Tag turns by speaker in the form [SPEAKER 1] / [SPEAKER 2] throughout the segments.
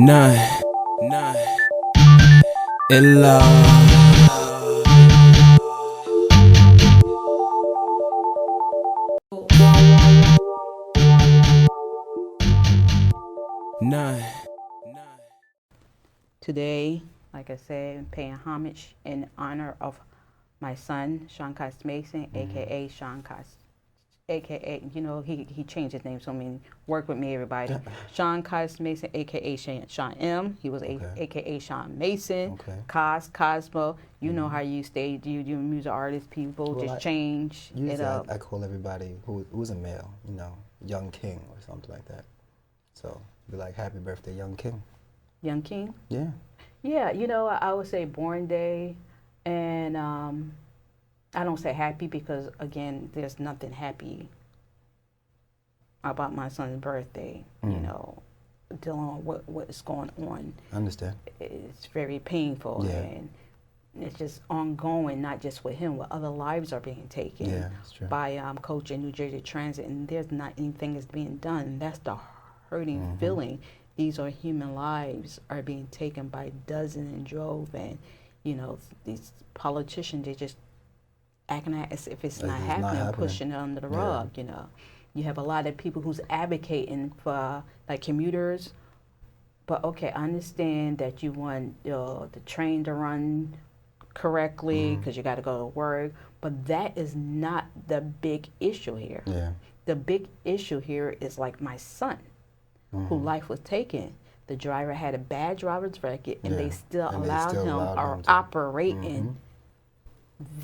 [SPEAKER 1] Noneillah.
[SPEAKER 2] Today, like I said, I'm paying homage in honor of my son, Sean Cos Mason, aka Sean Cos, aka, you know, he changed his name so many. Work with me, everybody. Sean Cos Mason, aka Sean M. He was aka Sean Mason. Cosmo. You know how you stay. You music artists, people just change it up.
[SPEAKER 3] I call everybody who's a male, you know, Young King or something like that. So be like, happy birthday, Young King.
[SPEAKER 2] Young King?
[SPEAKER 3] Yeah.
[SPEAKER 2] Yeah, you know, I would say born day, and I don't say happy because, again, there's nothing happy about my son's birthday, you know, dealing with what is going on.
[SPEAKER 3] I understand.
[SPEAKER 2] It's very painful, and it's just ongoing, not just with him, but other lives are being taken by Coach in New Jersey Transit, and there's not anything that's being done. That's the hurting feeling. These are human lives are being taken by dozens and drove, and you know, these politicians, they just acting as if it's not happening, pushing it under the rug. You know, you have a lot of people who's advocating for like commuters, but okay, I understand that you want the train to run correctly because you got to go to work, but that is not the big issue here. The big issue here is like my son, who life was taken. The driver had a bad driver's record, and they still allowed him to operate in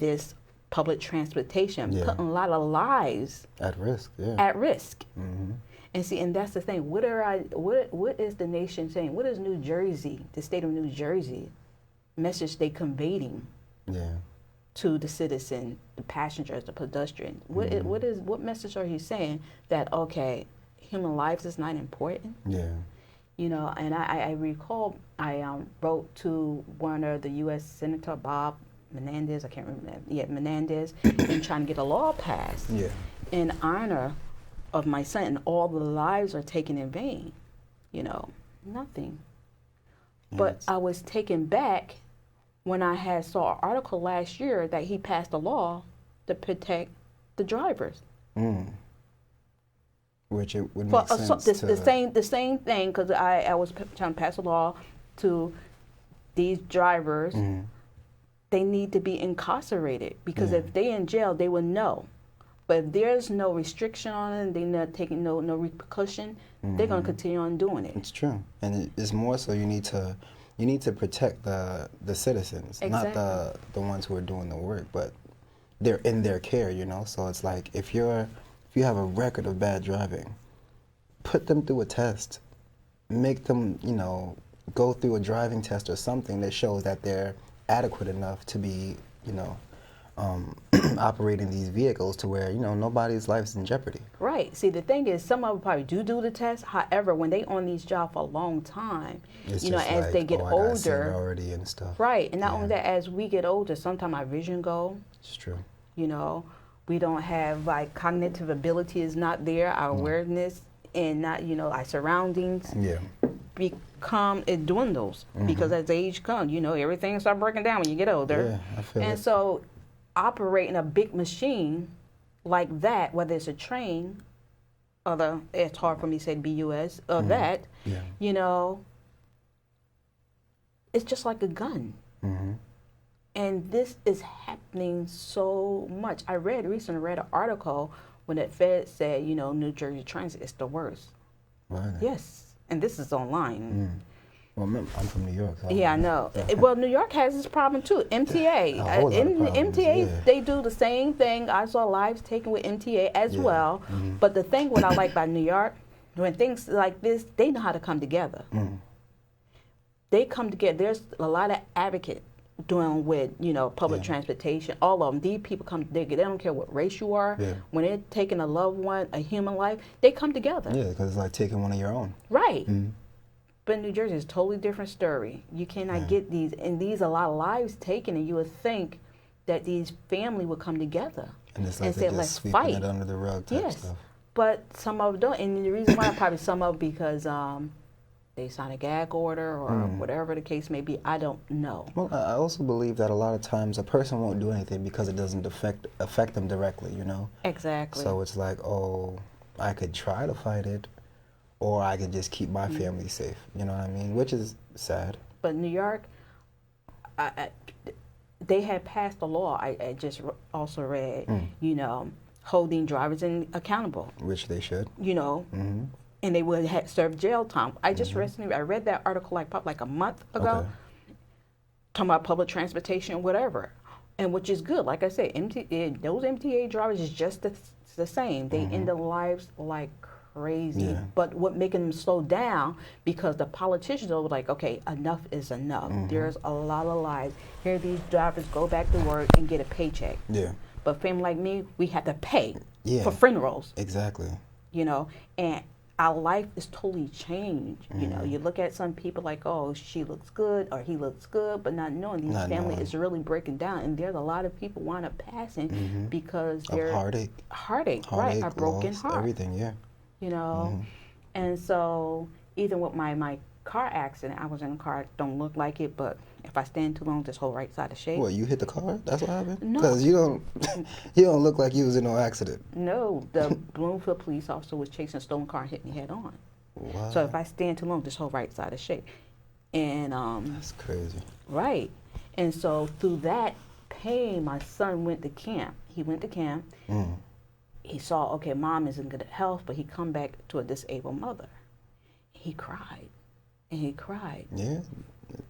[SPEAKER 2] this public transportation, putting a lot of lives
[SPEAKER 3] at risk.
[SPEAKER 2] And see, and that's the thing. What is the nation saying? What is New Jersey, the state of New Jersey, message they conveying to the citizen, the passengers, the pedestrians? What message are you saying that human lives is not important? You know, and I recall I wrote to one of the U.S. Senator Bob Menendez, I can't remember, Menendez, and trying to get a law passed in honor of my son, and all the lives are taken in vain. You know, nothing. But I was taken back when I had saw an article last year that he passed a law to protect the drivers.
[SPEAKER 3] Which it would make sense
[SPEAKER 2] the same thing, because I was trying to pass a law to these drivers. They need to be incarcerated, because if they in jail, they will know. But if there's no restriction on it, they're not taking no repercussion, they're going to continue on doing it.
[SPEAKER 3] It's true. And it's more so you need to protect the citizens, not the ones who are doing the work, but they're in their care, you know? So it's like, if you have a record of bad driving, put them through a test. Make them, you know, go through a driving test or something that shows that they're adequate enough to be, you know, operating these vehicles to where, you know, nobody's life is in jeopardy. Right.
[SPEAKER 2] See, the thing is, some of them probably do the test. However, when they on these jobs for a long time,
[SPEAKER 3] it's
[SPEAKER 2] you know, as
[SPEAKER 3] like,
[SPEAKER 2] they get older,
[SPEAKER 3] seniority and stuff.
[SPEAKER 2] Right. And not only that, as we get older, sometimes our vision go.
[SPEAKER 3] It's true.
[SPEAKER 2] You know, we don't have, like, cognitive ability is not there, our awareness, and not, you know, our surroundings become, it dwindles, because as age comes, you know, everything starts breaking down when you get older.
[SPEAKER 3] I feel
[SPEAKER 2] and
[SPEAKER 3] it.
[SPEAKER 2] So operating a big machine like that, whether it's a train, it's hard for me to say BUS, or that, you know, it's just like a gun. And this is happening so much. I recently read an article when the Fed said, you know, New Jersey Transit is the worst.
[SPEAKER 3] Right.
[SPEAKER 2] Yes, and this is online.
[SPEAKER 3] Well, I'm from New York. So
[SPEAKER 2] I know. Well, New York has this problem too. MTA. MTA, they do the same thing. I saw lives taken with MTA as well. But the thing what I like about New York, when things like this, they know how to come together. They come together. There's a lot of advocates doing with, you know, public transportation. All of them. These people come together. They don't care what race you are. When they're taking a loved one, a human life, they come together.
[SPEAKER 3] Yeah, because it's like taking one of your own.
[SPEAKER 2] Right. But in New Jersey, it's a totally different story. You cannot get these, and these a lot of lives taken, and you would think that these family would come together
[SPEAKER 3] and it's like
[SPEAKER 2] say,
[SPEAKER 3] just
[SPEAKER 2] let's
[SPEAKER 3] sweeping
[SPEAKER 2] fight.
[SPEAKER 3] it under the rug type stuff.
[SPEAKER 2] But some of them don't, and the reason why probably some of them because they sign a gag order or whatever the case may be. I don't know.
[SPEAKER 3] Well, I also believe that a lot of times a person won't do anything because it doesn't affect them directly, you know?
[SPEAKER 2] Exactly.
[SPEAKER 3] So it's like, oh, I could try to fight it, or I could just keep my family safe, you know what I mean? Which is sad.
[SPEAKER 2] But New York, they had passed a law, I just also read, you know, holding drivers accountable.
[SPEAKER 3] Which they should.
[SPEAKER 2] You know, and they would have served jail time. I just recently, I read that article like a month ago, talking about public transportation, whatever, and which is good. Like I said, those MTA drivers is just the same. They end their lives like crazy. Yeah. But what making them slow down, because the politicians are like, okay, enough is enough. There's a lot of lives. Here these drivers go back to work and get a paycheck. Yeah. But family like me, we had to pay for funerals.
[SPEAKER 3] Exactly.
[SPEAKER 2] You know, and our life is totally changed. You know, you look at some people like, oh, she looks good or he looks good, but not knowing these family is really breaking down. And there's a lot of people wind up passing because they're heartache, right? A broken heart.
[SPEAKER 3] Everything, yeah.
[SPEAKER 2] You know, and so even with my car accident, I was in a car, don't look like it, but if I stand too long, this whole right side is shake.
[SPEAKER 3] What, you hit the car? That's what happened?
[SPEAKER 2] No.
[SPEAKER 3] Because you don't look like you was in no accident.
[SPEAKER 2] No, the Bloomfield police officer was chasing a stolen car and hit me head on. Wow. So if I stand too long, this whole right side is shake. And
[SPEAKER 3] that's crazy.
[SPEAKER 2] Right. And so through that pain, my son went to camp. He went to camp. He saw, okay, mom is in good health, but he come back to a disabled mother. He cried, and he cried. Yeah.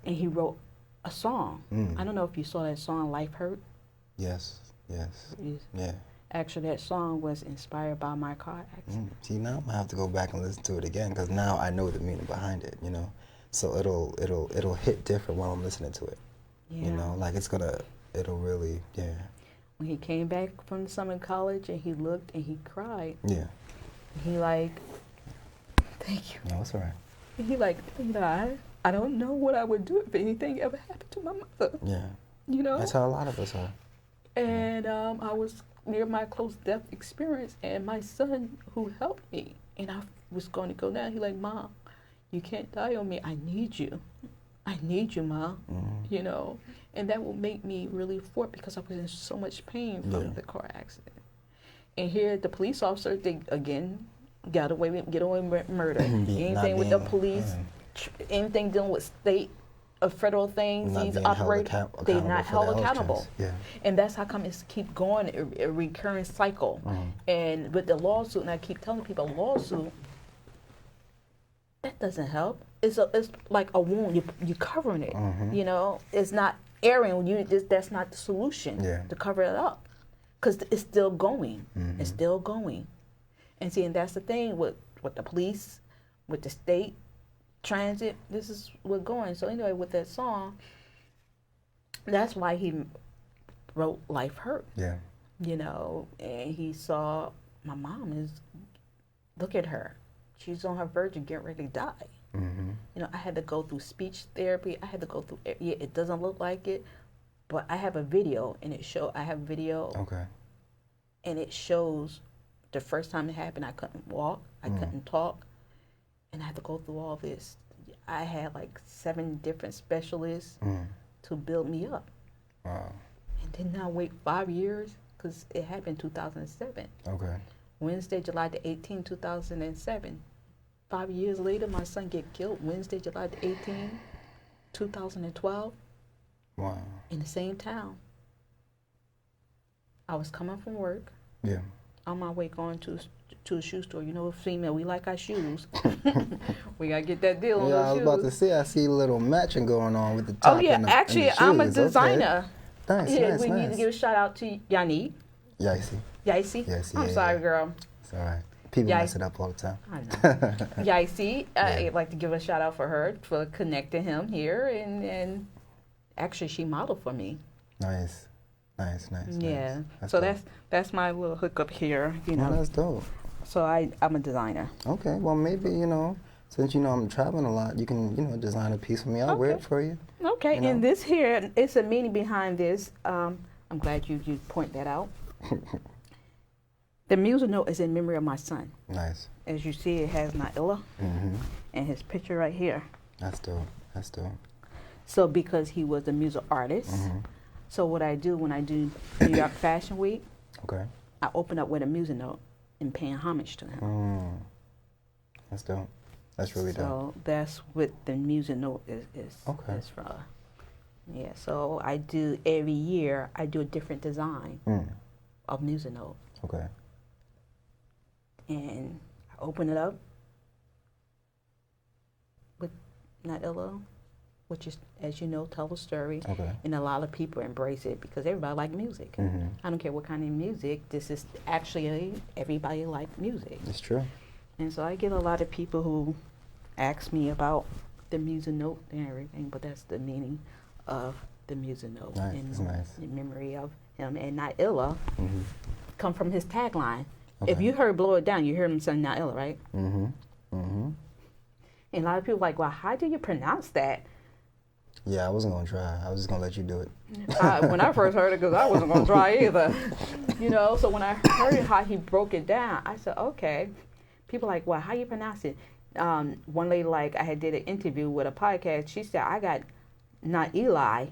[SPEAKER 2] And he wrote a song. I don't know if you saw that song, Life Hurt.
[SPEAKER 3] Yes. Yeah.
[SPEAKER 2] Actually, that song was inspired by my car accident.
[SPEAKER 3] See, now I'm gonna have to go back and listen to it again, because now I know the meaning behind it, you know? So it'll hit different while I'm listening to it. Yeah. You know, like it'll really, yeah.
[SPEAKER 2] When he came back from the summer college and he looked and he cried.
[SPEAKER 3] Yeah.
[SPEAKER 2] He like, thank you.
[SPEAKER 3] No, it's all right.
[SPEAKER 2] And he like, you know, I don't know what I would do if anything ever happened to my mother.
[SPEAKER 3] Yeah.
[SPEAKER 2] You know?
[SPEAKER 3] That's how a lot of us are.
[SPEAKER 2] And I was near my close death experience, and my son, who helped me, and I was going to go down, he like, Mom, you can't die on me. I need you. I need you, Mom. You know? And that will make me really fort, because I was in so much pain from the car accident. And here, the police officer, they, again, get away with murder. Anything with the police, anything dealing with state or federal things, these operators, they're not held accountable. Yeah. And that's how come it's keep going, a recurring cycle. And with the lawsuit, and I keep telling people, lawsuit, that doesn't help. It's like a wound. You're covering it. You know, it's not airing. That's not the solution to cover it up, because it's still going. It's still going. And see, and that's the thing with the police, with the state, transit. This is what's going. So anyway, with that song, that's why he wrote "Life Hurt." Yeah. You know, and he saw my mom is. Look at her. She's on her verge of getting ready to die. You know, I had to go through speech therapy. I had to go through. Yeah, it doesn't look like it, but I have a video, and I have video. Okay. And it shows the first time it happened. I couldn't walk. I couldn't talk, and I had to go through all this. I had like 7 different specialists to build me up. Wow. And then I wait 5 years, because it happened in 2007. Okay. Wednesday, July the 18th, 2007. 5 years later, my son get killed. Wednesday, July the 18th, 2012. Wow. In the same town. I was coming from work. Yeah. On my way going to a shoe store. You know, female, we like our shoes. We gotta get that deal on those shoes.
[SPEAKER 3] Yeah, I was about to say, I see a little matching going on with the top.
[SPEAKER 2] Oh yeah, actually, I'm a designer.
[SPEAKER 3] Okay. Nice,
[SPEAKER 2] we need to give a shout out to Yanni.
[SPEAKER 3] Yaisi.
[SPEAKER 2] I'm sorry, girl.
[SPEAKER 3] It's all right. People mess it up all the time.
[SPEAKER 2] I know. Yaisi, I'd like to give a shout out for her for connecting him here, and actually she modeled for me. Nice. Yeah. That's so dope. that's my little hookup here. You know.
[SPEAKER 3] Oh, that's dope.
[SPEAKER 2] So I'm a designer.
[SPEAKER 3] Okay. Well, maybe since I'm traveling a lot, you can design a piece for me. I'll wear it for you.
[SPEAKER 2] Okay. And this here, it's a meaning behind this. I'm glad you point that out. The music note is in memory of my son.
[SPEAKER 3] Nice.
[SPEAKER 2] As you see, it has Noneillah and his picture right here.
[SPEAKER 3] That's dope. That's dope.
[SPEAKER 2] So because he was a music artist, so what I do when I do New York Fashion Week, I open up with a music note and paying homage to him.
[SPEAKER 3] That's dope. That's really dope.
[SPEAKER 2] So that's what the music note is from. Yeah, so I do every year, I do a different design of music note.
[SPEAKER 3] Okay.
[SPEAKER 2] And I open it up with Noneillah, which is, as you know, tell a story.
[SPEAKER 3] Okay.
[SPEAKER 2] And a lot of people embrace it because everybody like music. I don't care what kind of music. This is actually, everybody like music.
[SPEAKER 3] It's true. And
[SPEAKER 2] so I get a lot of people who ask me about the music note and everything, but that's the meaning of the music note.
[SPEAKER 3] Nice. Nice.
[SPEAKER 2] In memory of him. And Noneillah come from his tagline. If you heard Blow It Down, you heard him saying Noneillah, right? And a lot of people are like, well, how do you pronounce that?
[SPEAKER 3] Yeah, I wasn't going to try. I was just going to let you do it.
[SPEAKER 2] When I first heard it, because I wasn't going to try either. You know, so when I heard how he broke it down, I said, okay. People like, well, how you pronounce it? One lady, like, I had did an interview with a podcast. She said, I got Noneillah.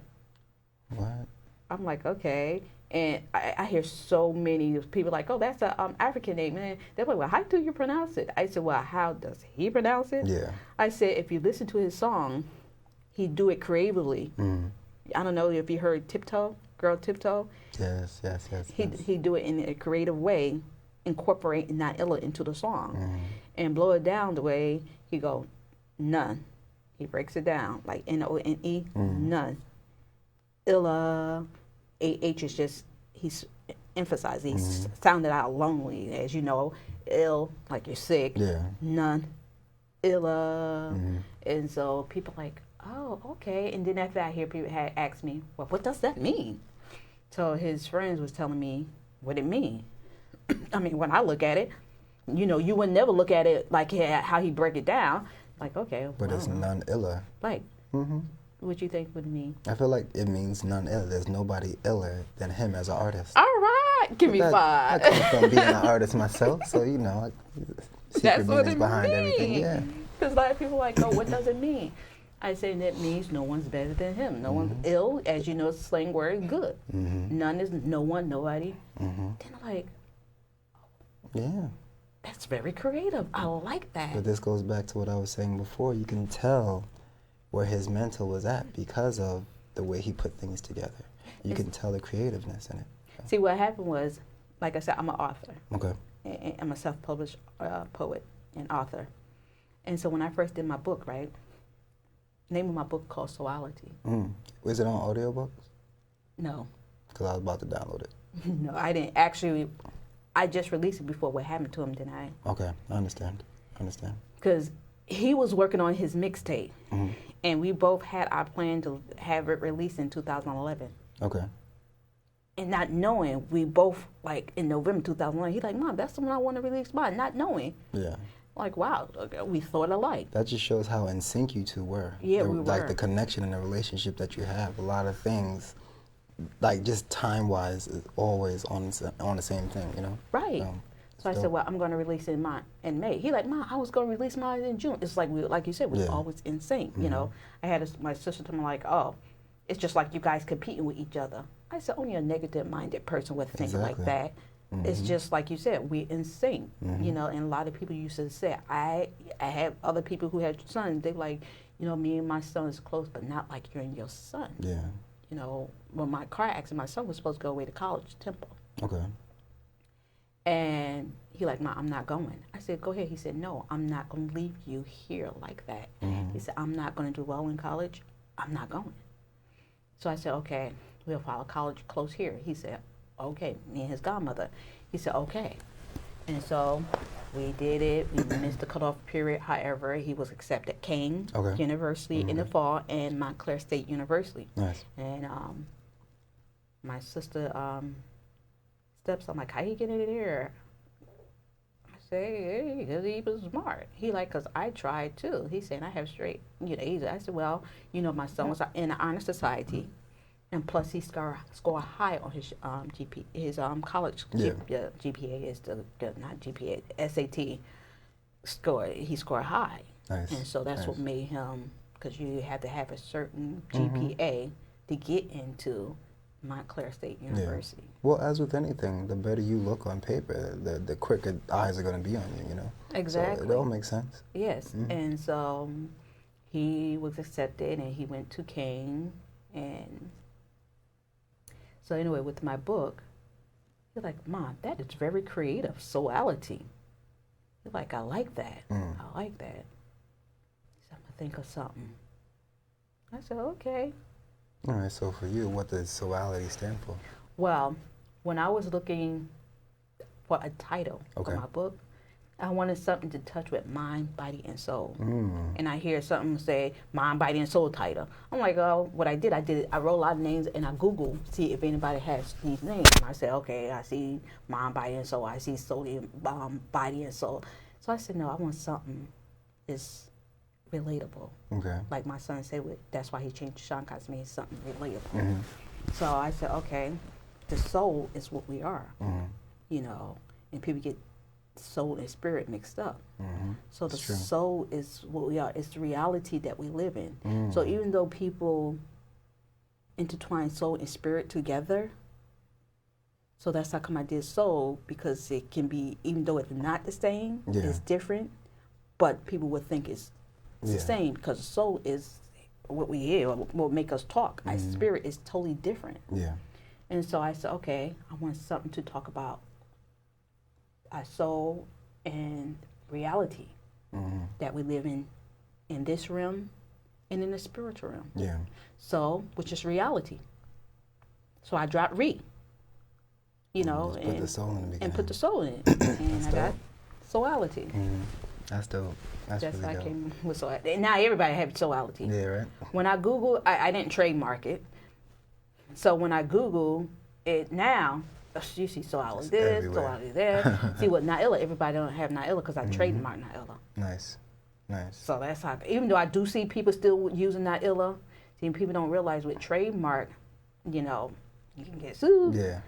[SPEAKER 3] What?
[SPEAKER 2] I'm like, okay. And I hear so many people like, oh, that's an African name. And they're like, well, how do you pronounce it? I said, well, how does he pronounce it?
[SPEAKER 3] Yeah.
[SPEAKER 2] I said, if you listen to his song, he do it creatively. I don't know if you heard Tiptoe, Girl Tiptoe.
[SPEAKER 3] Yes.
[SPEAKER 2] He do it in a creative way, incorporate Noneillah into the song. And Blow It Down the way he go, none. He breaks it down, like None. None. Illa. H is just, he's emphasized, he's sounded out lonely, as you know, ill, like you're sick.
[SPEAKER 3] Yeah.
[SPEAKER 2] None. Illa. And so people like, oh, okay. And then after I hear people had asked me, well, what does that mean? So his friends was telling me what it mean. I mean, when I look at it, you know, you would never look at it like how he break it down. Like, okay.
[SPEAKER 3] But it's Noneillah.
[SPEAKER 2] Like, what you think would mean?
[SPEAKER 3] I feel like it means Noneillah. There's nobody iller than him as an artist.
[SPEAKER 2] All right, give me 5.
[SPEAKER 3] I come from being an artist myself, so you know,
[SPEAKER 2] that's what it
[SPEAKER 3] behind
[SPEAKER 2] means.
[SPEAKER 3] Everything. Yeah.
[SPEAKER 2] Because a lot of people are like, oh, what does it mean? I say that means no one's better than him. No one's ill, as you know, slang word, good. None is no one, nobody. Then I'm like,
[SPEAKER 3] yeah.
[SPEAKER 2] That's very creative. I like that.
[SPEAKER 3] But this goes back to what I was saying before. You can tell where his mental was at because of the way he put things together. You can tell the creativeness in it. So.
[SPEAKER 2] See, what happened was, like I said, I'm an author.
[SPEAKER 3] Okay.
[SPEAKER 2] I'm a self-published poet and author. And so when I first did my book, right, name of my book called Sensuality.
[SPEAKER 3] Was it on audiobooks?
[SPEAKER 2] No.
[SPEAKER 3] Because I was about to download it.
[SPEAKER 2] No, I didn't. Actually, I just released it before what happened to him, didn't I?
[SPEAKER 3] Okay, I understand.
[SPEAKER 2] Because he was working on his mixtape. And we both had our plan to have it released in 2011.
[SPEAKER 3] Okay.
[SPEAKER 2] And not knowing, we both, like, in November 2011, he's like, Mom, that's the one I want to release by, not knowing.
[SPEAKER 3] Yeah.
[SPEAKER 2] Like, wow, okay, we thought alike.
[SPEAKER 3] That just shows how in sync you two were.
[SPEAKER 2] Yeah, we were.
[SPEAKER 3] Like, the connection and the relationship that you have. A lot of things, like, just time-wise, is always on the same thing, you know?
[SPEAKER 2] Right. So I said, well, I'm going to release it in May. He like, Mom, I was going to release mine in June. It's like, like you said, we're always in sync, you know. I had my sister tell me like, oh, it's just like you guys competing with each other. I said, only a negative-minded person would think like that. It's just like you said, we're in sync, you know. And a lot of people used to say, I have other people who had sons. They're like, you know, me and my son is close, but not like you and your son.
[SPEAKER 3] Yeah. You
[SPEAKER 2] know, when my car accident, my son was supposed to go away to college, Temple.
[SPEAKER 3] Okay.
[SPEAKER 2] And he like, Mom, I'm not going. I said, go ahead. He said, no, I'm not going to leave you here like that. He said, I'm not going to do well in college. I'm not going. So I said, okay, we'll follow college close here. He said, okay, me and his godmother. He said, okay. And so we did it. We missed the cutoff period. However, he was accepted King University in the fall and Montclair State University.
[SPEAKER 3] Nice.
[SPEAKER 2] And my sister steps, I'm like, how you get in there? I say, hey, because he was smart. He like, because I tried too. He said, I have straight, you know, A's. I said, well, you know, my son was in an honor society. And plus, he scored high on his college GPA is not GPA, SAT score. He scored high.
[SPEAKER 3] Nice.
[SPEAKER 2] And so that's what made him, because you had to have a certain GPA to get into Montclair State University.
[SPEAKER 3] Yeah. Well, as with anything, the better you look on paper, the quicker eyes are going to be on you, you know?
[SPEAKER 2] Exactly.
[SPEAKER 3] So it all makes sense.
[SPEAKER 2] Yes. And so he was accepted, and he went to Kane. And so anyway, with my book, you're like, Mom, that is very creative, soulity. You're like, I like that. I like that. So I'm going to think of something. I said, okay.
[SPEAKER 3] All right, so for you, what does soulity stand for?
[SPEAKER 2] Well, when I was looking for a title for my book, I wanted something to touch with mind, body, and soul. And I hear something say mind, body, and soul title. I'm like, oh, what I did, I wrote a lot of names and I Googled, see if anybody has these names. And I said, okay, I see mind, body, and soul. I see soul, body, and soul. So I said, no, I want something that's relatable. Okay. Like my son said, that's why he changed Sean because it means something relatable. So I said, okay, the soul is what we are, you know, and people get soul and spirit mixed up. So the soul is what we are. It's the reality that we live in. So even though people intertwine soul and spirit together, so that's how come I did soul, because it can be, even though it's not the same, it's different, but people would think it's the same, because soul is what we hear, what make us talk. Our spirit is totally different. And so I said, okay, I want something to talk about our soul and reality that we live in this realm and in the spiritual realm. So, which is reality. So I dropped re, you know,
[SPEAKER 3] and put the soul in the beginning.
[SPEAKER 2] And put the soul in it. And I got soulity.
[SPEAKER 3] That's dope. That's really dope. I came
[SPEAKER 2] with soul. And now everybody has soulity.
[SPEAKER 3] Yeah, right.
[SPEAKER 2] When I Google, I didn't trademark it. So when I Google it now, you see soulity this, soulity there. See what Noneillah, everybody don't have Noneillah because I trademarked Noneillah.
[SPEAKER 3] Nice.
[SPEAKER 2] So that's how, even though I do see people still using Noneillah, see, people don't realize with trademark, you know, you can get sued. Yeah.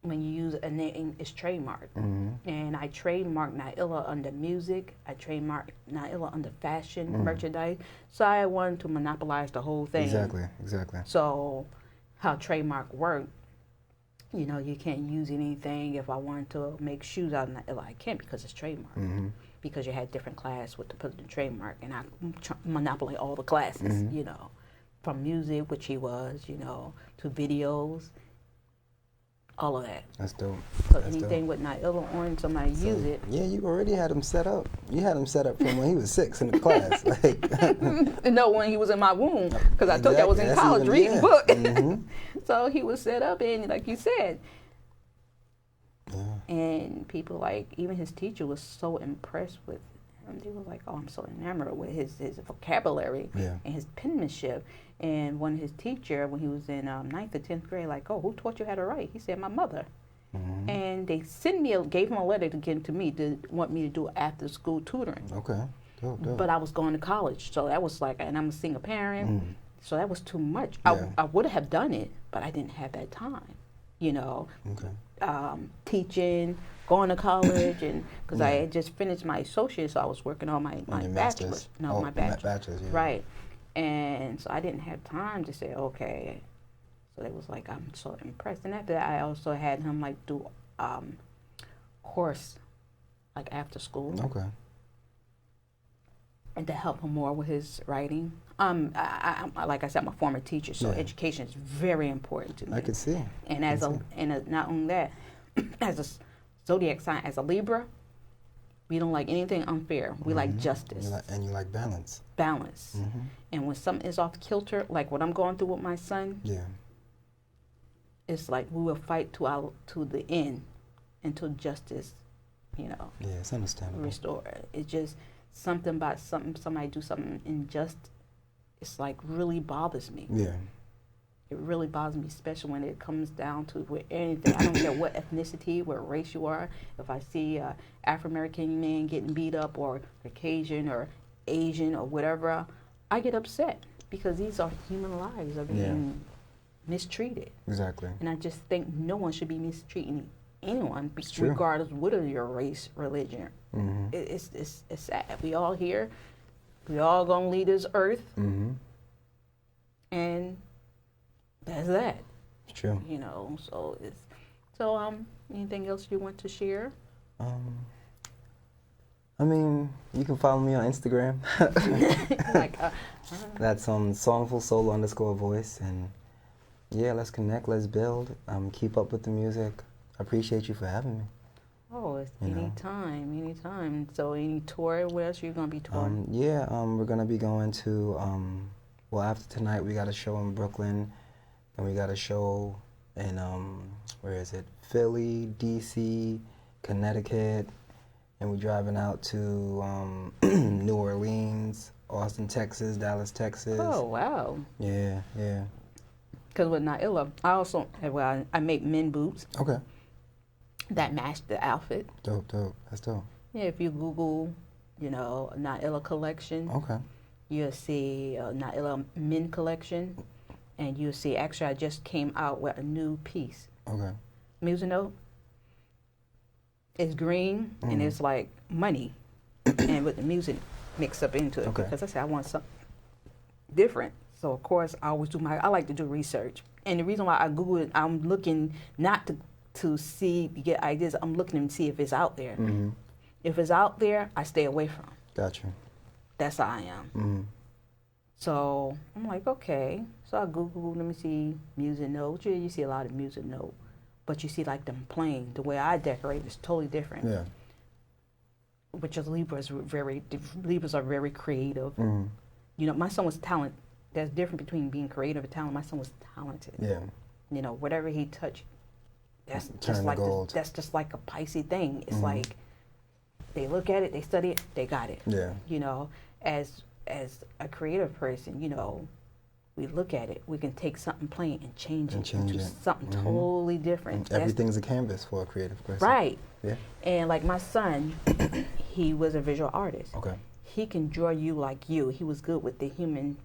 [SPEAKER 2] When you use a name, it's trademarked. And I trademarked Noneillah under music. I trademarked Noneillah under fashion, merchandise. So I wanted to monopolize the whole thing.
[SPEAKER 3] Exactly.
[SPEAKER 2] So how trademark worked, you know, you can't use anything. If I wanted to make shoes out of Noneillah, I can't because it's trademarked. Because you had different class with the trademark, and I monopolize all the classes, you know, from music, which he was, you know, to videos. All of that.
[SPEAKER 3] That's dope.
[SPEAKER 2] So anything with Noneillah on, somebody use it.
[SPEAKER 3] Yeah, you already had him set up. You had him set up from when he was 6 in the class.
[SPEAKER 2] No, when he was in my womb, because I told you I was in college reading books. So he was set up, and like you said, and people like, even his teacher was so impressed with him. They were like, oh, I'm so enamored with his vocabulary and his penmanship. And when his teacher, when he was in 9th or 10th grade, like, oh, who taught you how to write? He said, my mother. And they gave him a letter to give to me to want me to do after school tutoring. Okay, dope. But I was going to college, so that was like, and I'm a single parent, so that was too much. I would have done it, but I didn't have that time, you know. Teaching, going to college, and because I had just finished my associate, so I was working on my bachelor's. No, my bachelor's. Right. And so I didn't have time to say, okay. So it was like, I'm so impressed. And after that, I also had him like do course, like after school. Okay. And to help him more with his writing. I like I said, I'm a former teacher, so education is very important to me.
[SPEAKER 3] I can see.
[SPEAKER 2] And not only that, as a zodiac sign, as a Libra, we don't like anything unfair. We like justice.
[SPEAKER 3] You like balance.
[SPEAKER 2] Balance. And when something is off kilter, like what I'm going through with my son, it's like we will fight to the end until justice, you know. Yeah,
[SPEAKER 3] it's understandable.
[SPEAKER 2] Restore. It's just something about somebody do something unjust. It's like really bothers me. Yeah. It really bothers me, especially when it comes down to with anything. I don't care what ethnicity, what race you are. If I see an African man getting beat up, or Caucasian or Asian or whatever, I get upset. because these are human lives are being mistreated.
[SPEAKER 3] Exactly.
[SPEAKER 2] And I just think no one should be mistreating anyone,
[SPEAKER 3] true.
[SPEAKER 2] regardless of what is your race, religion.
[SPEAKER 3] Mm-hmm.
[SPEAKER 2] It's sad. We all here. We all gonna leave this earth.
[SPEAKER 3] Mm-hmm.
[SPEAKER 2] And that's that.
[SPEAKER 3] It's true.
[SPEAKER 2] You know, so anything else you want to share?
[SPEAKER 3] I mean, you can follow me on Instagram. That's Songful _voice, and yeah, let's connect, let's build, keep up with the music. I appreciate you for having me.
[SPEAKER 2] Oh, it's anytime. So any tour, where else are you going to be touring?
[SPEAKER 3] We're going to be going to, well, after tonight we got a show in Brooklyn, and we got a show in, where is it, Philly, DC, Connecticut, and we're driving out to New Orleans, Austin, Texas, Dallas, Texas.
[SPEAKER 2] Oh, wow.
[SPEAKER 3] Yeah.
[SPEAKER 2] Because with Noneillah, I also, I make men boots.
[SPEAKER 3] Okay.
[SPEAKER 2] That match the outfit.
[SPEAKER 3] Dope. That's dope.
[SPEAKER 2] Yeah, if you Google, Noneillah collection.
[SPEAKER 3] Okay.
[SPEAKER 2] You'll see Noneillah men collection, and you'll see, actually I just came out with a new piece.
[SPEAKER 3] Okay.
[SPEAKER 2] Music note. It's green, and it's like money, and with the music mixed up into it.
[SPEAKER 3] Okay.
[SPEAKER 2] Because I said I want something different. So of course I always I like to do research. And the reason why I Google it, I'm looking not to get ideas, I'm looking to see if it's out there.
[SPEAKER 3] Mm-hmm.
[SPEAKER 2] If it's out there, I stay away from.
[SPEAKER 3] Gotcha.
[SPEAKER 2] That's how I am.
[SPEAKER 3] Mm-hmm.
[SPEAKER 2] So I'm like, okay. So I Google, let me see music notes. You see a lot of music note. But you see like them playing, the way I decorate is totally different.
[SPEAKER 3] Yeah.
[SPEAKER 2] Which is Libras are very creative.
[SPEAKER 3] Mm-hmm.
[SPEAKER 2] My son was talented. There's a difference between being creative and talented. My son was talented.
[SPEAKER 3] Yeah.
[SPEAKER 2] Whatever he touched, that's
[SPEAKER 3] Turn
[SPEAKER 2] just like a Pisces thing. It's like they look at it, they study it, they got it.
[SPEAKER 3] Yeah.
[SPEAKER 2] As a creative person, we look at it, we can take something plain and change it into something totally different.
[SPEAKER 3] Everything's a canvas for a creative person.
[SPEAKER 2] Right.
[SPEAKER 3] Yeah.
[SPEAKER 2] And like my son, he was a visual artist.
[SPEAKER 3] Okay.
[SPEAKER 2] He can draw you like you. He was good with the human,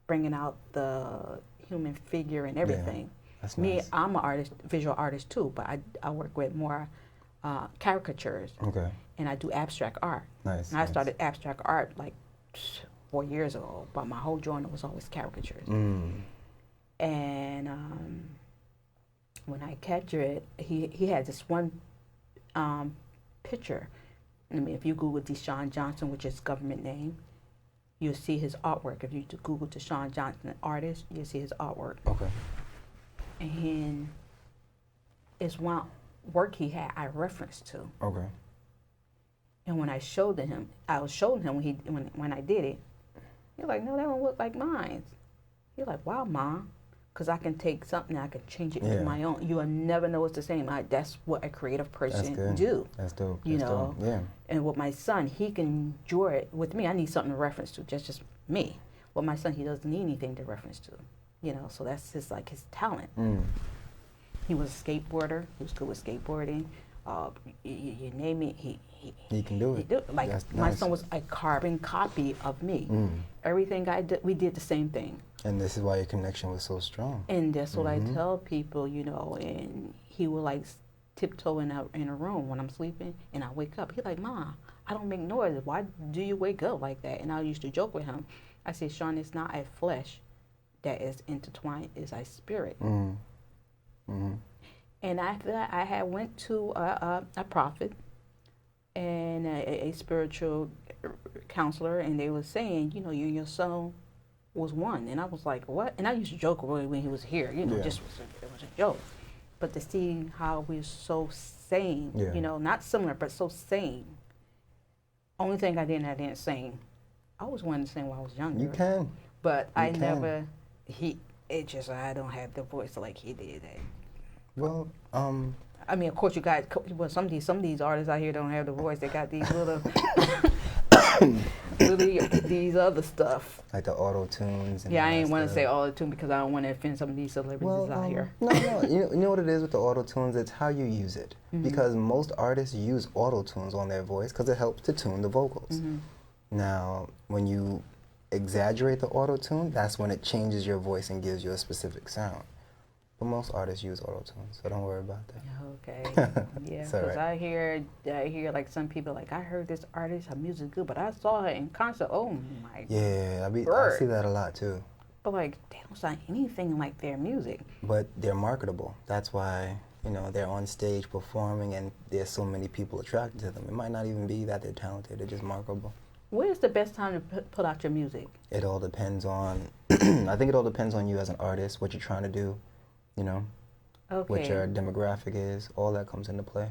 [SPEAKER 2] bringing out the human figure and everything.
[SPEAKER 3] Yeah, that's
[SPEAKER 2] Me,
[SPEAKER 3] nice.
[SPEAKER 2] I'm an artist, visual artist too, but I work with more caricatures.
[SPEAKER 3] Okay.
[SPEAKER 2] And I do abstract art.
[SPEAKER 3] Nice.
[SPEAKER 2] And I started abstract art like 4 years ago, but my whole drawing was always caricatures. And when I capture it, he had this one picture. I mean, if you Google Deshaun Johnson, which is government name, you'll see his artwork. If you Google Deshaun Johnson, an artist, you'll see his artwork.
[SPEAKER 3] Okay.
[SPEAKER 2] And it's one work he had I referenced to.
[SPEAKER 3] Okay.
[SPEAKER 2] And when I showed him, when I did it, he's like, no, that don't look like mine. He's like, wow, Mom, because I can take something, I can change it into my own. You will never know it's the same. That's what a creative person do.
[SPEAKER 3] That's dope.
[SPEAKER 2] Dope.
[SPEAKER 3] Yeah.
[SPEAKER 2] And with my son, he can draw it. With me, I need something to reference to. Just me. With my son, he doesn't need anything to reference to. So that's his talent. He was a skateboarder. He was good with skateboarding. You name it,
[SPEAKER 3] he can do it.
[SPEAKER 2] Like my son was a carbon copy of me. Everything I did, we did the same thing.
[SPEAKER 3] And this is why your connection was so strong.
[SPEAKER 2] And that's what I tell people, and he will like tiptoe in a room when I'm sleeping, and I wake up. He's like, Mom, I don't make noise. Why do you wake up like that? And I used to joke with him. I say, Sean, it's not a flesh that is intertwined, it's a spirit. And after that, I had went to a prophet and a spiritual counselor, and they were saying, you and your son was one. And I was like, what? And I used to joke when he was here, it was a joke. But to see how we're so same, not similar, but so same. Only thing I didn't sing. I always wanted to sing when I was younger.
[SPEAKER 3] You can.
[SPEAKER 2] But I don't have the voice like he did.
[SPEAKER 3] Well,
[SPEAKER 2] I mean, of course, you guys. Well, some of these artists out here don't have the voice. They got these little, these other stuff.
[SPEAKER 3] Like the auto tunes.
[SPEAKER 2] Yeah, I ain't want to say auto tune because I don't want to offend some of these celebrities out here.
[SPEAKER 3] No. You know what it is with the auto tunes? It's how you use it. Because most artists use auto tunes on their voice because it helps to tune the vocals. Now, when you exaggerate the auto-tune, that's when it changes your voice and gives you a specific sound. But most artists use auto-tune, so don't worry about that.
[SPEAKER 2] Okay. Yeah, because I hear like some people like, I heard this artist, her music is good, but I saw her in concert. Oh my.
[SPEAKER 3] Yeah, I see that a lot too.
[SPEAKER 2] But like, they don't sound anything like their music.
[SPEAKER 3] But they're marketable. That's why, you know, they're on stage performing and there's so many people attracted to them. It might not even be that they're talented, they're just marketable.
[SPEAKER 2] When is the best time to put out your music?
[SPEAKER 3] It all depends on, I think it all depends on you as an artist, what you're trying to do, you know, what your demographic is, all that comes into play.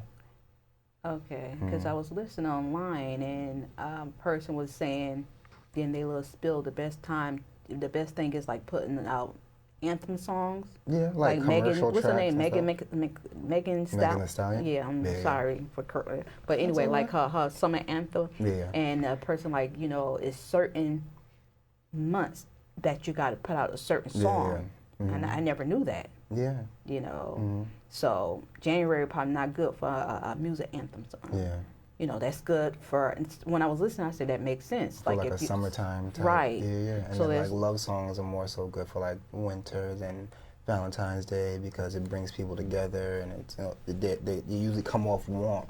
[SPEAKER 2] Okay, because I was listening online and a person was saying, then they little spill the best thing is like putting out anthem songs.
[SPEAKER 3] Yeah, like commercial
[SPEAKER 2] Megan, what's her name?
[SPEAKER 3] Megan Thee Stallion?
[SPEAKER 2] Yeah, I'm sorry for correcting. But anyway, like her summer anthem.
[SPEAKER 3] Yeah.
[SPEAKER 2] And a person like, you know, it's certain months that you got to put out a certain song. Yeah. And I never knew that.
[SPEAKER 3] Yeah.
[SPEAKER 2] You know, so January probably not good for a music anthem song.
[SPEAKER 3] Yeah.
[SPEAKER 2] You know, that's good for, when I was listening, I said that makes sense.
[SPEAKER 3] For like a summertime type.
[SPEAKER 2] Right.
[SPEAKER 3] Yeah. And so then like love songs are more so good for like winter than Valentine's Day because it brings people together and it's, you know, they usually come off warm.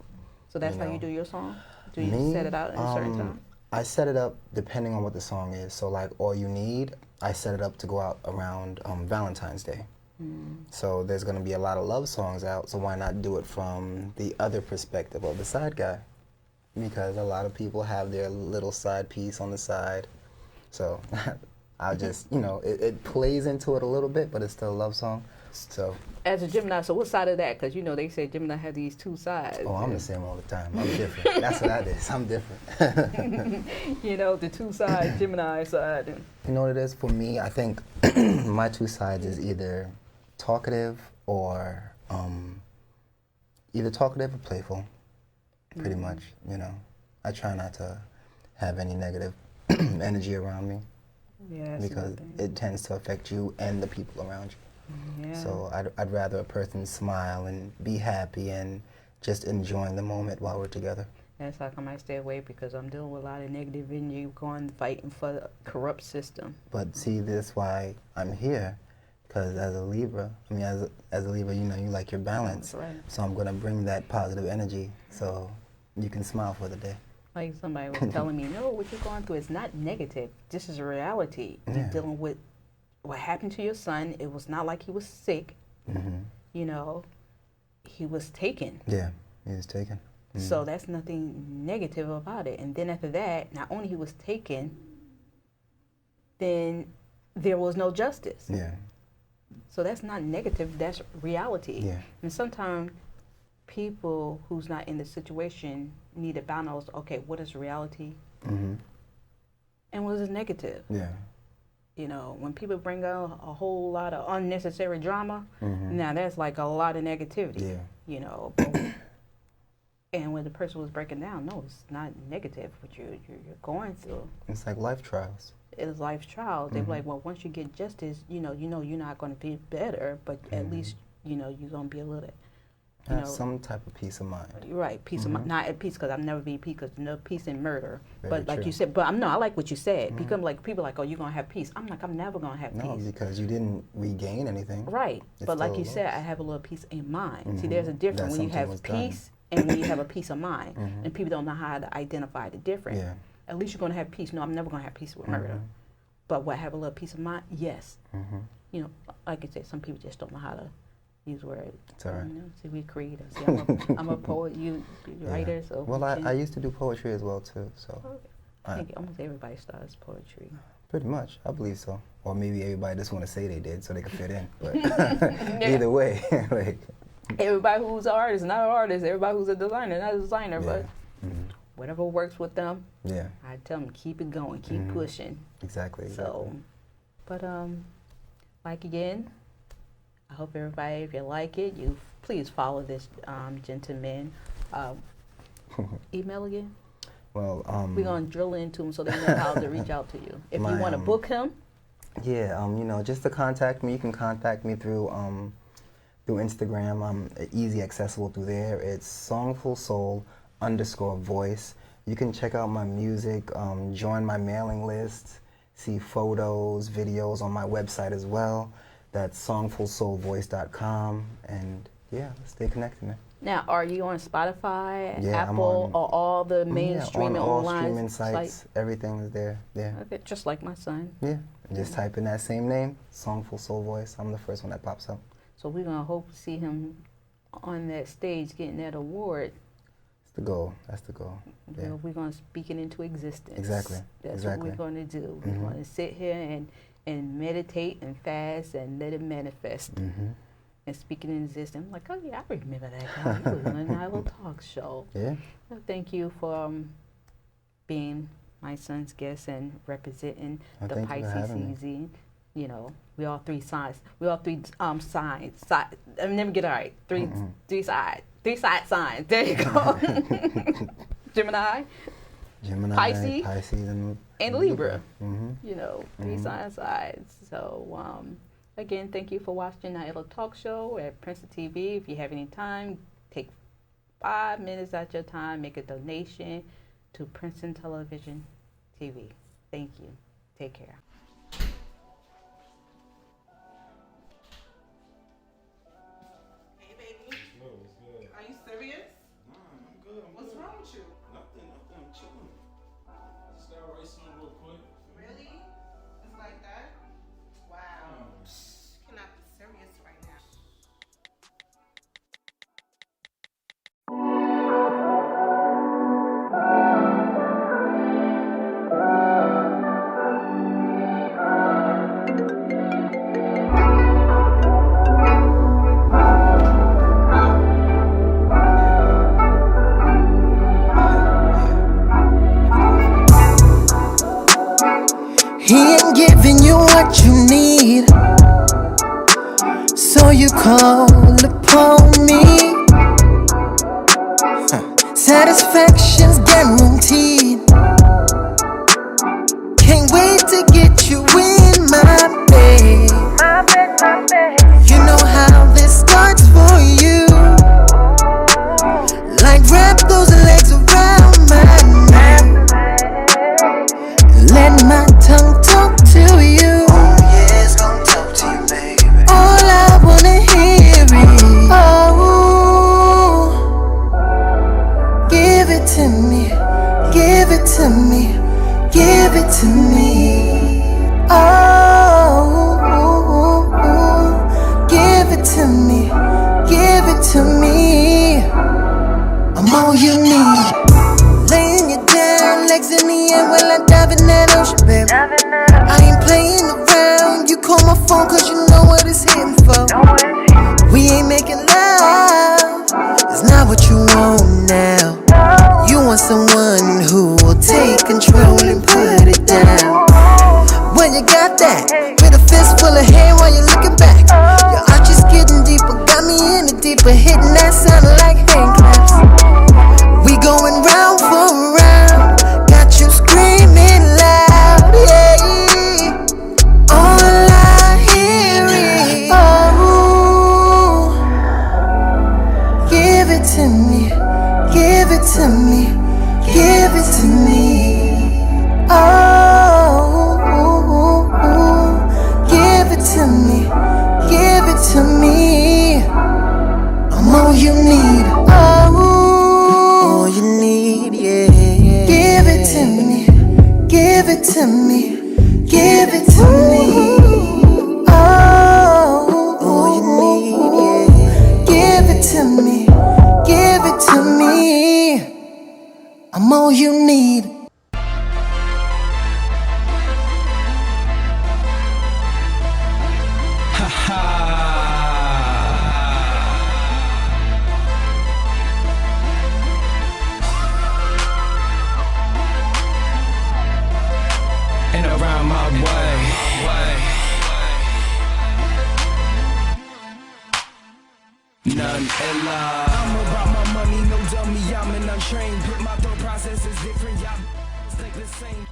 [SPEAKER 2] So that's how you do your song? Do you set it out at a certain time?
[SPEAKER 3] I set it up depending on what the song is. So like All You Need, I set it up to go out around Valentine's Day. So there's going to be a lot of love songs out, so why not do it from the other perspective of the side guy? Because a lot of people have their little side piece on the side. So I'll just, you know, it plays into it a little bit, but it's still a love song. So
[SPEAKER 2] as a Gemini, so what side of that? Because, you know, they say Gemini have these two sides.
[SPEAKER 3] Oh, I'm the same all the time. I'm different. That's what that is. I'm different.
[SPEAKER 2] You know, the two sides, Gemini side.
[SPEAKER 3] You know what it is? For me, I think my two sides is either talkative or either talkative or playful, pretty much, you know. I try not to have any negative energy around me because it tends to affect you and the people around you. Yeah. So I'd rather a person smile and be happy and just enjoying the moment while we're together.
[SPEAKER 2] That's how come I stay away, because I'm dealing with a lot of negative energy going fighting for the corrupt system.
[SPEAKER 3] But see, this is why I'm here. Because as a Libra, as a Libra, you know, you like your balance. Right. So I'm going to bring that positive energy so you can smile for the day.
[SPEAKER 2] Like somebody was telling me, no, what you're going through is not negative. This is a reality. Yeah. You're dealing with what happened to your son. It was not like he was sick. You know, he was taken.
[SPEAKER 3] Yeah, he was taken.
[SPEAKER 2] So that's nothing negative about it. And then after that, not only he was taken, then there was no justice.
[SPEAKER 3] Yeah.
[SPEAKER 2] So that's not negative, that's reality.
[SPEAKER 3] Yeah.
[SPEAKER 2] And sometimes people who's not in the situation need to balance, okay, what is reality and what is negative?
[SPEAKER 3] Yeah.
[SPEAKER 2] You know, when people bring out a whole lot of unnecessary drama, now that's like a lot of negativity. Yeah. You know, and when the person was breaking down, no, it's not negative what you're going through.
[SPEAKER 3] It's like life trials.
[SPEAKER 2] It's life's trials. They're like, well, once you get justice, you know you're not going to be better, but at least, you know, you're going to be a little,
[SPEAKER 3] have some type of peace of mind.
[SPEAKER 2] Right, peace of mind. Not at peace, because I've never been peace, because no peace in murder.
[SPEAKER 3] Very
[SPEAKER 2] but like
[SPEAKER 3] true.
[SPEAKER 2] you said, but I like what you said. Because like people are like, oh, you're going to have peace. I'm like, I'm never going to have peace.
[SPEAKER 3] No, because you didn't regain anything.
[SPEAKER 2] Right, but like you said, I have a little peace in mind. See, there's a difference when you have peace and when you have a peace of mind. And people don't know how to identify the difference.
[SPEAKER 3] Yeah.
[SPEAKER 2] At least you're going to have peace. No, I'm never going to have peace with murder. But what, have a little peace of mind? Yes. You know, like I said, some people just don't know how to use words.
[SPEAKER 3] It's all right.
[SPEAKER 2] You know, see, we creators. See, I'm a poet, you writer. So
[SPEAKER 3] well, I used to do poetry as well, too. So
[SPEAKER 2] I think almost everybody starts poetry.
[SPEAKER 3] Pretty much. I believe so. Or maybe everybody just want to say they did so they can fit in. But either way. Like,
[SPEAKER 2] everybody who's an artist, not an artist. Everybody who's a designer, not a designer. But whatever works with them, I tell them, keep it going, keep pushing.
[SPEAKER 3] Exactly.
[SPEAKER 2] So, but like again, I hope everybody, if you like it, you please follow this gentleman. Email again?
[SPEAKER 3] Well,
[SPEAKER 2] we're gonna drill into him so they know how to reach out to you. If you want to book him.
[SPEAKER 3] Yeah, you know, just to contact me, you can contact me through Instagram. I'm easy accessible through there. It's Songful_voice. You can check out my music, join my mailing list, see photos, videos on my website as well. That's songfulsoulvoice.com. And yeah, stay connected, man.
[SPEAKER 2] Now, are you on Spotify, Apple, or all the mainstream
[SPEAKER 3] on all
[SPEAKER 2] online
[SPEAKER 3] streaming sites? Everything is there. Yeah.
[SPEAKER 2] Okay, just like my son.
[SPEAKER 3] Yeah. Just type in that same name, Songful Soul Voice. I'm the first one that pops up.
[SPEAKER 2] So we're gonna hope to see him on that stage getting that award.
[SPEAKER 3] That's the goal. That's the goal. Yeah.
[SPEAKER 2] Well, we're gonna speak it into existence.
[SPEAKER 3] Exactly.
[SPEAKER 2] That's what we're gonna do. We're gonna sit here and meditate and fast and let it manifest. And speaking in existence. I'm like, oh yeah, I remember that guy. He was on a Noneillah talk show.
[SPEAKER 3] Yeah.
[SPEAKER 2] So thank you for being my son's guest and representing the Pisces season. You know, we all three signs. We all three signs. I never get it right. Three side signs. There you go. Gemini, Pisces, and Libra. You know, three signs. So. Again, thank you for watching Noneillah Talk Show at Princeton TV. If you have any time, take 5 minutes out your time, make a donation to Princeton Television TV. Thank you. Take care.
[SPEAKER 1] Hey, baby.
[SPEAKER 4] What's good?
[SPEAKER 1] Are you serious?
[SPEAKER 4] Nah, I'm good.
[SPEAKER 1] What's wrong with you?
[SPEAKER 4] Nothing. I'm chilling. I just gotta write something real quick.
[SPEAKER 1] Really? It's like that? Wow. Cannot be serious right now.
[SPEAKER 5] He ain't giving you what you need, so you call upon me. Satisfaction's guaranteed. Can't wait to get you in my bed. You know how this starts for you. Like wrap those legs around my neck. Let my tongue talk to you.
[SPEAKER 6] Oh yeah, it's gonna talk to you, baby.
[SPEAKER 5] All I wanna hear is, oh, give it to me, give it to me, give it to me. Oh, give it to me, give it to me. I'm all you need. Laying you down, legs in the air while I dive in that ocean, baby. I ain't playing around. You call my phone cause you know what it's hitting for. We ain't making love. It's not what you want now. You want someone who will take control and put it down. When you got that, with a fist full of hair while you're looking back. Your arch is getting deeper, got me in the deeper, hitting that sound like hand claps. We going round for round, got you screaming loud, yeah. All I hear is, oh, give it to me, give it to me, give it to me. Oh, give it to me, give it to me. I'm all you need. All you need, yeah. Give it to me, give it to me, give it to me. Oh, all you need, yeah. Give it to me, give it to me. I'm all you need.
[SPEAKER 6] And around my way. Noneillah. I'm about my money, no dummy. I'm an untrained. But my thought process is different. Y'all think the same.